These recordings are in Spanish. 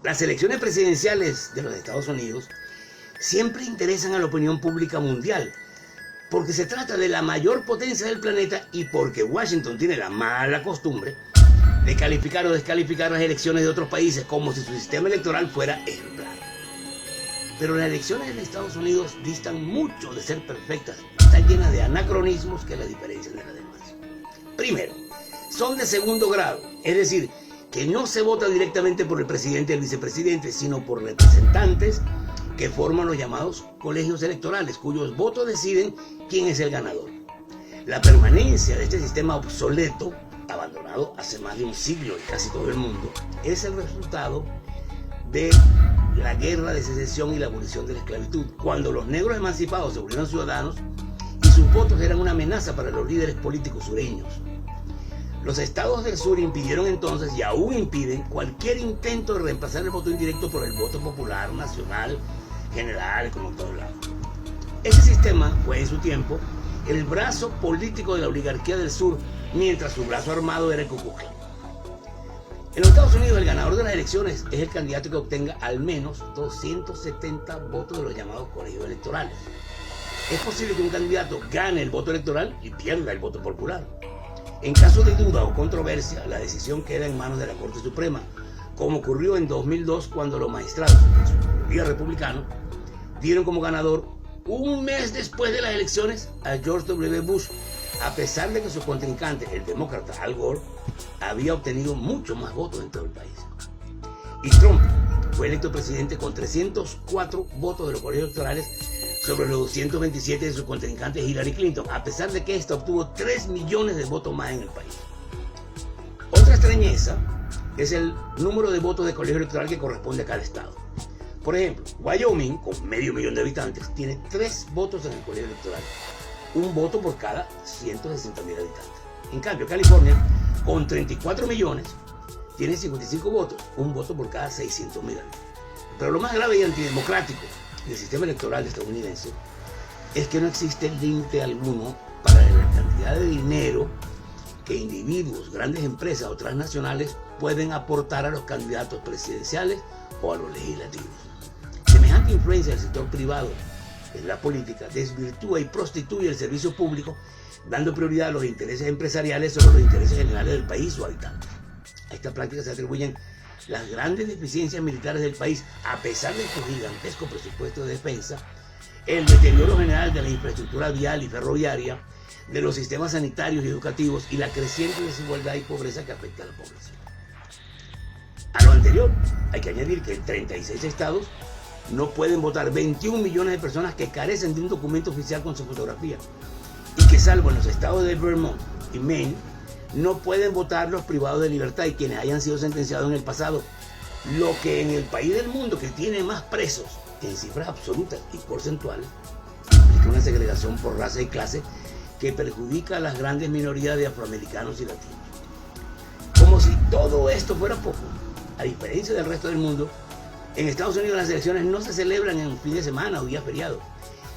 Las elecciones presidenciales de los Estados Unidos siempre interesan a la opinión pública mundial, porque se trata de la mayor potencia del planeta y porque Washington tiene la mala costumbre de calificar o descalificar las elecciones de otros países como si su sistema electoral fuera ejemplar. Pero las elecciones de Estados Unidos distan mucho de ser perfectas, están llenas de anacronismos que las diferencian de las demás. Primero, son de segundo grado, es decir, que no se vota directamente por el presidente y el vicepresidente, sino por representantes que forman los llamados colegios electorales, cuyos votos deciden quién es el ganador. La permanencia de este sistema obsoleto, abandonado hace más de un siglo en casi todo el mundo, es el resultado de la guerra de secesión y la abolición de la esclavitud, cuando los negros emancipados se volvieron ciudadanos y sus votos eran una amenaza para los líderes políticos sureños. Los estados del sur impidieron entonces, y aún impiden, cualquier intento de reemplazar el voto indirecto por el voto popular, nacional, general, como en todos lados. Ese sistema fue en su tiempo el brazo político de la oligarquía del sur, mientras su brazo armado era el Ku Klux Klan. En los Estados Unidos, el ganador de las elecciones es el candidato que obtenga al menos 270 votos de los llamados colegios electorales. Es posible que un candidato gane el voto electoral y pierda el voto popular. En caso de duda o controversia, la decisión queda en manos de la Corte Suprema, como ocurrió en 2002 cuando los magistrados, en su mayoría republicanos, dieron como ganador un mes después de las elecciones a George W. Bush, a pesar de que su contrincante, el demócrata Al Gore, había obtenido mucho más votos en todo el país. Y Trump fue electo presidente con 304 votos de los colegios electorales sobre los 227 de su contrincante Hillary Clinton, a pesar de que ésta obtuvo 3 millones de votos más en el país. Otra extrañeza es el número de votos de colegio electoral que corresponde a cada estado. Por ejemplo, Wyoming, con 500,000 de habitantes, tiene 3 votos en el colegio electoral, un voto por cada 160,000 habitantes. En cambio, California, con 34 millones, tiene 55 votos, un voto por cada 600,000 habitantes. Pero lo más grave y antidemocrático del sistema electoral estadounidense es que no existe límite alguno para la cantidad de dinero que individuos, grandes empresas o transnacionales pueden aportar a los candidatos presidenciales o a los legislativos. Semejante influencia del sector privado en la política desvirtúa y prostituye el servicio público, dando prioridad a los intereses empresariales sobre los intereses generales del país o habitantes. A esta práctica se atribuyen las grandes deficiencias militares del país, a pesar de su gigantesco presupuesto de defensa, el deterioro general de la infraestructura vial y ferroviaria, de los sistemas sanitarios y educativos y la creciente desigualdad y pobreza que afecta a la población. A lo anterior, hay que añadir que en 36 estados no pueden votar 21 millones de personas que carecen de un documento oficial con su fotografía y que, salvo en los estados de Vermont y Maine, no pueden votar los privados de libertad y quienes hayan sido sentenciados en el pasado, lo que en el país del mundo que tiene más presos en cifras absolutas y porcentuales implica una segregación por raza y clase que perjudica a las grandes minorías de afroamericanos y latinos. Como si todo esto fuera poco, a diferencia del resto del mundo, en Estados Unidos las elecciones no se celebran en un fin de semana o día feriado,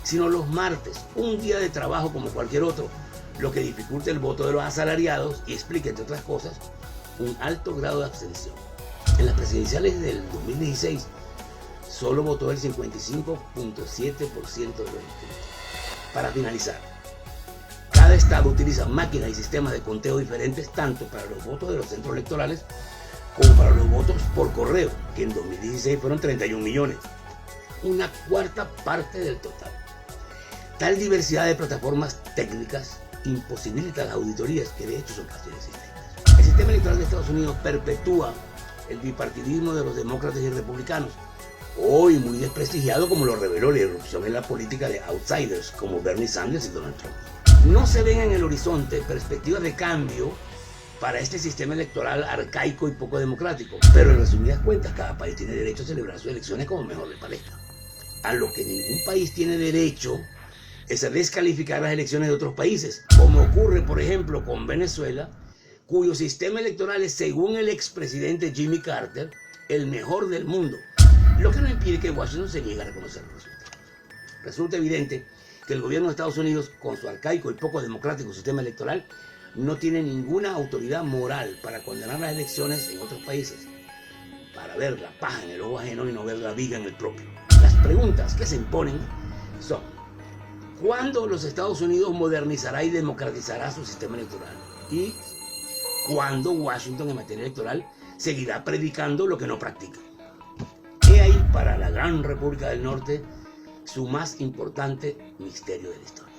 sino los martes, un día de trabajo como cualquier otro, lo que dificulta el voto de los asalariados y explica, entre otras cosas, un alto grado de abstención. En las presidenciales del 2016, solo votó el 55.7% de los inscritos. Para finalizar, cada estado utiliza máquinas y sistemas de conteo diferentes tanto para los votos de los centros electorales como para los votos por correo, que en 2016 fueron 31 millones, una cuarta parte del total. Tal diversidad de plataformas técnicas imposibilita las auditorías, que de hecho son casi inexistentes. El sistema electoral de Estados Unidos perpetúa el bipartidismo de los demócratas y republicanos, hoy muy desprestigiado, como lo reveló la irrupción en la política de outsiders como Bernie Sanders y Donald Trump. No se ven en el horizonte perspectivas de cambio para este sistema electoral arcaico y poco democrático, pero en resumidas cuentas, cada país tiene derecho a celebrar sus elecciones como mejor le parezca. A lo que ningún país tiene derecho es a descalificar las elecciones de otros países, como ocurre, por ejemplo, con Venezuela, cuyo sistema electoral es, según el expresidente Jimmy Carter, el mejor del mundo, lo que no impide que Washington se niegue a reconocer los resultados. Resulta evidente que el gobierno de Estados Unidos, con su arcaico y poco democrático sistema electoral, no tiene ninguna autoridad moral para condenar las elecciones en otros países. para ver la paja en el ojo ajeno y no ver la viga en el propio. Las preguntas que se imponen son: ¿cuándo los Estados Unidos modernizará y democratizará su sistema electoral? ¿Y cuándo Washington en materia electoral seguirá predicando lo que no practica? He ahí para la gran República del Norte su más importante misterio de la historia.